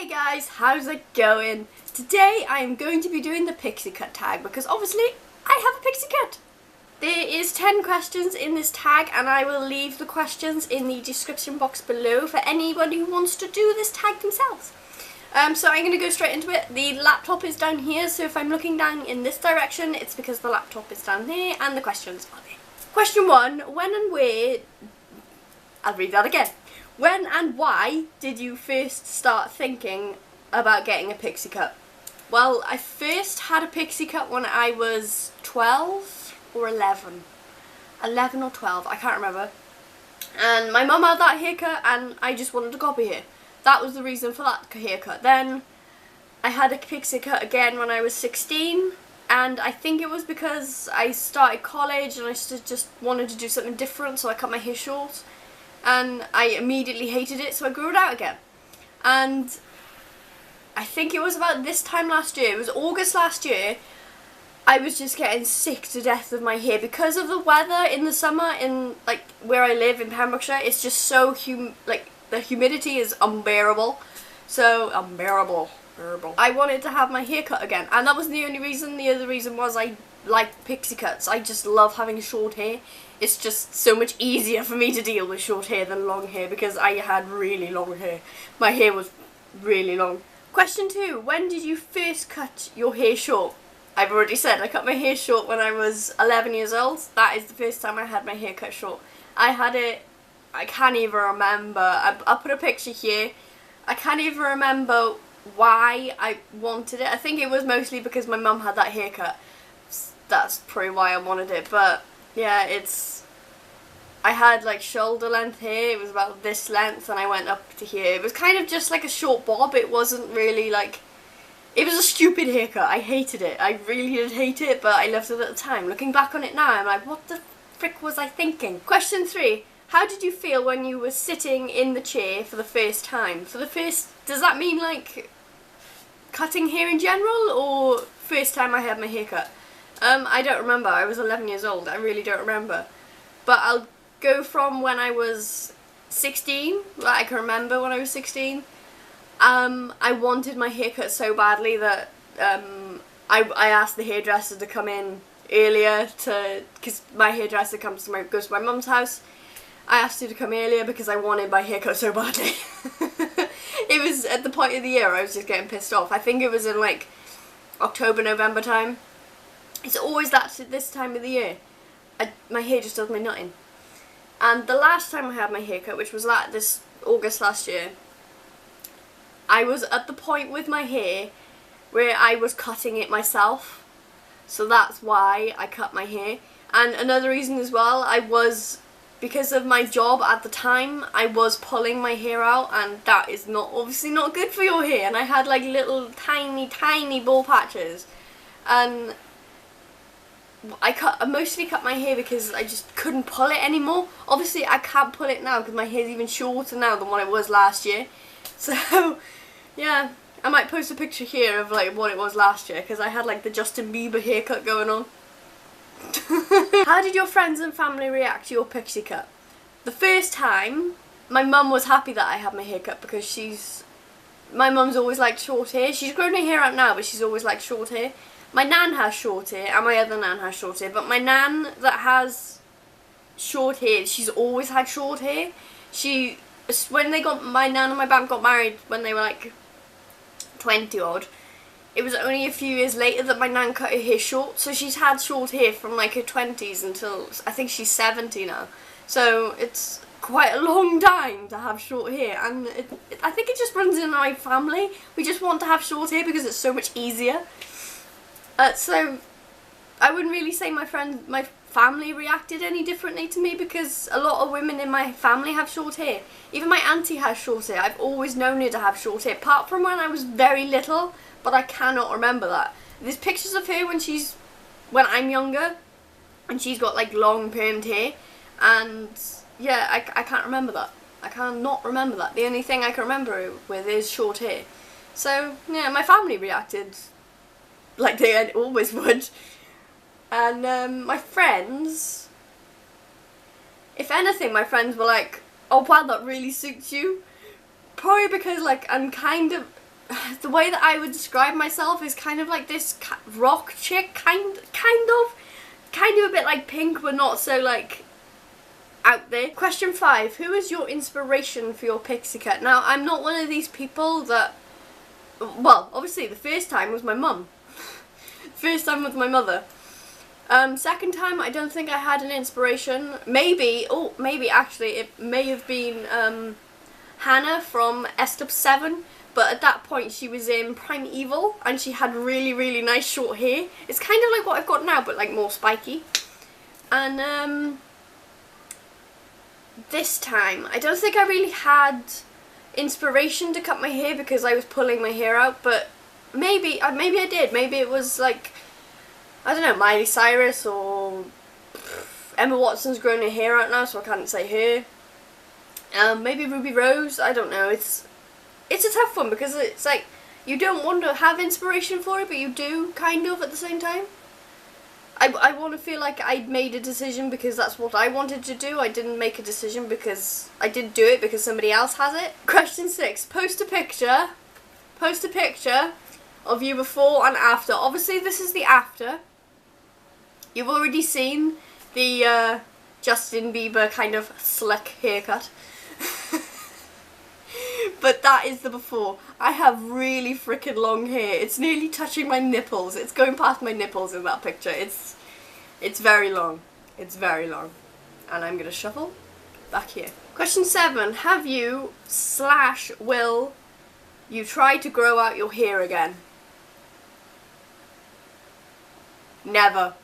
Hey guys, how's it going? Today I am going to be doing the Pixie Cut tag because obviously I have a pixie cut. There is 10 questions in this tag and I will leave the questions in the description box below for anybody who wants to do this tag themselves. So I'm going to go straight into it. The laptop is down here, so if I'm looking down in this direction it's because the laptop is down there and the questions are there. Question 1, when and where, I'll read that again. When and why did you first start thinking about getting a pixie cut? Well, I first had a pixie cut when I was 12 or 11. 11 or 12, I can't remember. And my mum had that haircut and I just wanted to copy her. That was the reason for that haircut. Then I had a pixie cut again when I was 16. And I think it was because I started college and I just wanted to do something different, so I cut my hair short. And I immediately hated it, so I grew it out again. And I think it was about this time last year, it was August last year, I was just getting sick to death of my hair because of the weather in the summer in like where I live in Pembrokeshire. It's just so the humidity is unbearable. So unbearable. I wanted to have my hair cut again, and that was the only reason. The other reason was I like pixie cuts. I just love having short hair. It's just so much easier for me to deal with short hair than long hair because I had really long hair. My hair was really long. Question 2, when did you first cut your hair short? I've already said I cut my hair short when I was 11 years old. That is the first time I had my hair cut short. I had it, I can't even remember. I'll put a picture here. I can't even remember why I wanted it. I think it was mostly because my mum had that haircut. That's probably why I wanted it, but yeah, I had like shoulder length hair. It was about this length and I went up to here. It was kind of just like a short bob. It wasn't really like, it was a stupid haircut. I hated it. I really did hate it, but I loved it at the time. Looking back on it now, I'm like, what the frick was I thinking? Question 3, how did you feel when you were sitting in the chair for the first time? Does that mean like cutting hair in general, or first time I had my haircut? I don't remember. I was 11 years old. I really don't remember. But I'll go from when I was 16. I can remember when I was 16. I wanted my haircut so badly that I asked the hairdresser to come in earlier because my hairdresser goes to my mum's house. I asked her to come earlier because I wanted my haircut so badly. It was at the point of the year I was just getting pissed off. I think it was in like October, November time. It's always this time of the year. My hair just does my nutting. And the last time I had my haircut, which was like this August last year, I was at the point with my hair where I was cutting it myself. So that's why I cut my hair. And another reason as well, because of my job at the time, I was pulling my hair out, and that is obviously not good for your hair. And I had like little tiny ball patches. And I mostly cut my hair because I just couldn't pull it anymore. Obviously I can't pull it now because my hair's even shorter now than what it was last year. So yeah, I might post a picture here of like what it was last year because I had like the Justin Bieber haircut going on. How did your friends and family react to your pixie cut? The first time, my mum was happy that I had my haircut because my mum's always liked short hair. She's grown her hair out now, but she's always liked short hair. My nan has short hair and my other nan has short hair, but my nan that has short hair, she's always had short hair. My nan and my bam got married when they were like 20 odd. It was only a few years later that my nan cut her hair short, so she's had short hair from like her 20s until I think she's 70 now. So it's quite a long time to have short hair, and I think it just runs in my family. We just want to have short hair because it's so much easier. So I wouldn't really say my family reacted any differently to me because a lot of women in my family have short hair. Even my auntie has short hair. I've always known her to have short hair, apart from when I was very little, but I cannot remember that. There's pictures of her when I'm younger, and she's got like long permed hair, and yeah, I can't remember that. I cannot remember that. The only thing I can remember her with is short hair. So yeah, my family reacted like they always would. And my friends, if anything, my friends were like, oh wow, that really suits you. Probably because like I'm kind of, the way that I would describe myself is kind of like this rock chick, kind of a bit like Pink, but not so like out there. Question 5, who is your inspiration for your pixie cut? Now, I'm not one of these people that, well, obviously the first time was my mum. First time with my mother. Second time, I don't think I had an inspiration. Maybe actually it may have been Hannah from S7, but at that point she was in Primeval and she had really nice short hair. It's kind of like what I've got now, but like more spiky. And this time, I don't think I really had inspiration to cut my hair because I was pulling my hair out, but maybe I did. Maybe it was like, I don't know, Miley Cyrus, or Emma Watson's grown her hair out now, so I can't say her. Maybe Ruby Rose, I don't know. It's a tough one because it's like, you don't want to have inspiration for it, but you do, kind of, at the same time. I want to feel like I made a decision because that's what I wanted to do. I didn't make a decision because I didn't do it because somebody else has it. Question 6, post a picture of you before and after. Obviously this is the after. You've already seen the Justin Bieber kind of slick haircut. But that is the before. I have really freaking long hair. It's nearly touching my nipples. It's going past my nipples in that picture. It's very long. It's very long. And I'm going to shuffle back here. Question 7. Have you / will you try to grow out your hair again? Never.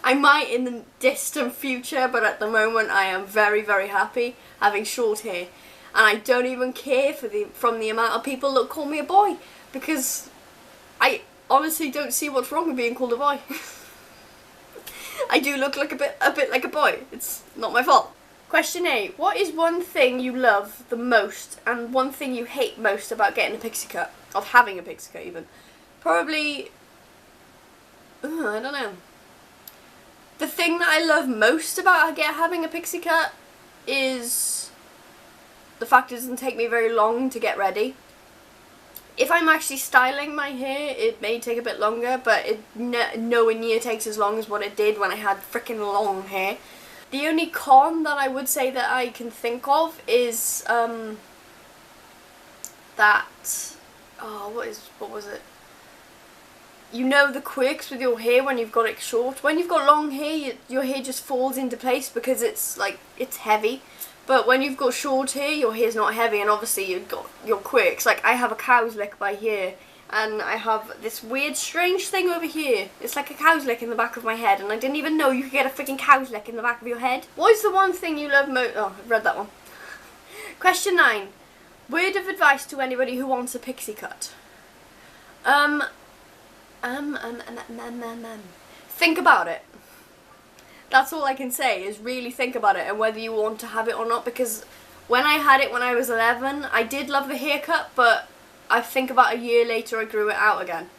I might in the distant future, but at the moment I am very happy having short hair. And I don't even care from the amount of people that call me a boy, because I honestly don't see what's wrong with being called a boy. I do look like a bit like a boy. It's not my fault. Question 8. What is one thing you love the most and one thing you hate most about getting a pixie cut? Of having a pixie cut even? Probably, I don't know. The thing that I love most about having a pixie cut is the fact it doesn't take me very long to get ready. If I'm actually styling my hair, it may take a bit longer, but it nowhere near takes as long as what it did when I had freaking long hair. The only con that I would say that I can think of is that, what was it? You know the quirks with your hair when you've got it short. When you've got long hair, your hair just falls into place because it's heavy. But when you've got short hair, your hair's not heavy, and obviously you've got your quirks. Like, I have a cow's lick by here, and I have this weird, strange thing over here. It's like a cow's lick in the back of my head, and I didn't even know you could get a freaking cow's lick in the back of your head. What is the one thing you love most? Oh, I've read that one. Question 9. Word of advice to anybody who wants a pixie cut. Think about it. That's all I can say, is really think about it and whether you want to have it or not, because when I had it when I was 11, I did love the haircut, but I think about a year later I grew it out again.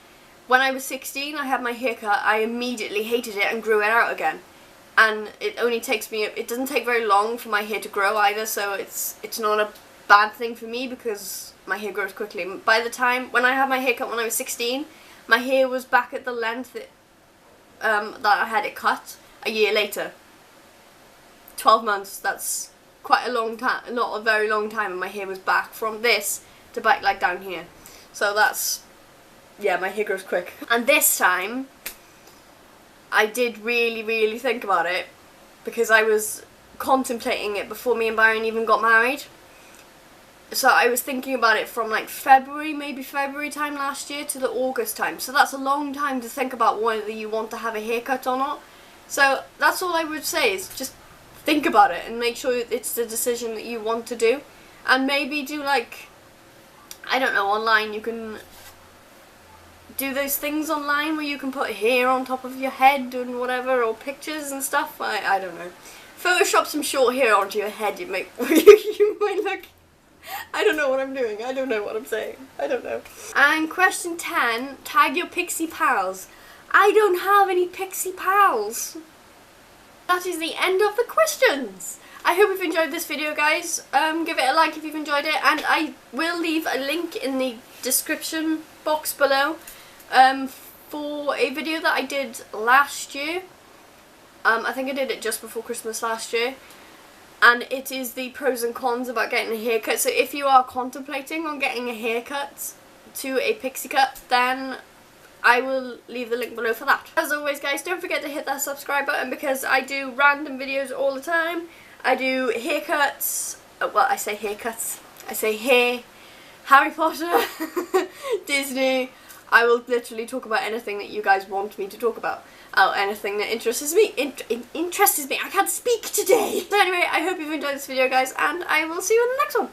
When I was 16, I had my haircut, I immediately hated it and grew it out again. And it only takes me, it doesn't take very long for my hair to grow either, so it's not a bad thing for me because my hair grows quickly. By the time, when I had my haircut when I was 16, my hair was back at the length that I had it cut a year later. 12 months, that's quite a long time, not a very long time, and my hair was back from this to back like down here. So that's, yeah, my hair grows quick. And this time, I did really think about it because I was contemplating it before me and Byron even got married. So I was thinking about it from like February, maybe February time last year to the August time. So that's a long time to think about whether you want to have a haircut or not. So that's all I would say, is just think about it and make sure it's the decision that you want to do. And maybe do like, I don't know, online you can do those things online where you can put hair on top of your head and whatever, or pictures and stuff. I don't know. Photoshop some short hair onto your head, you might look, I don't know what I'm doing, I don't know what I'm saying, I don't know. And question 10, tag your pixie pals. I don't have any pixie pals. That is the end of the questions. I hope you've enjoyed this video, guys. Give it a like if you've enjoyed it, and I will leave a link in the description box below for a video that I did last year. I think I did it just before Christmas last year. And it is the pros and cons about getting a haircut. So if you are contemplating on getting a haircut to a pixie cut, then I will leave the link below for that. As always guys, don't forget to hit that subscribe button because I do random videos all the time. I do haircuts, well I say haircuts, I say hair, Harry Potter, Disney. I will literally talk about anything that you guys want me to talk about. Anything that interests me. I can't speak today. So anyway, I hope you've enjoyed this video guys, and I will see you in the next one.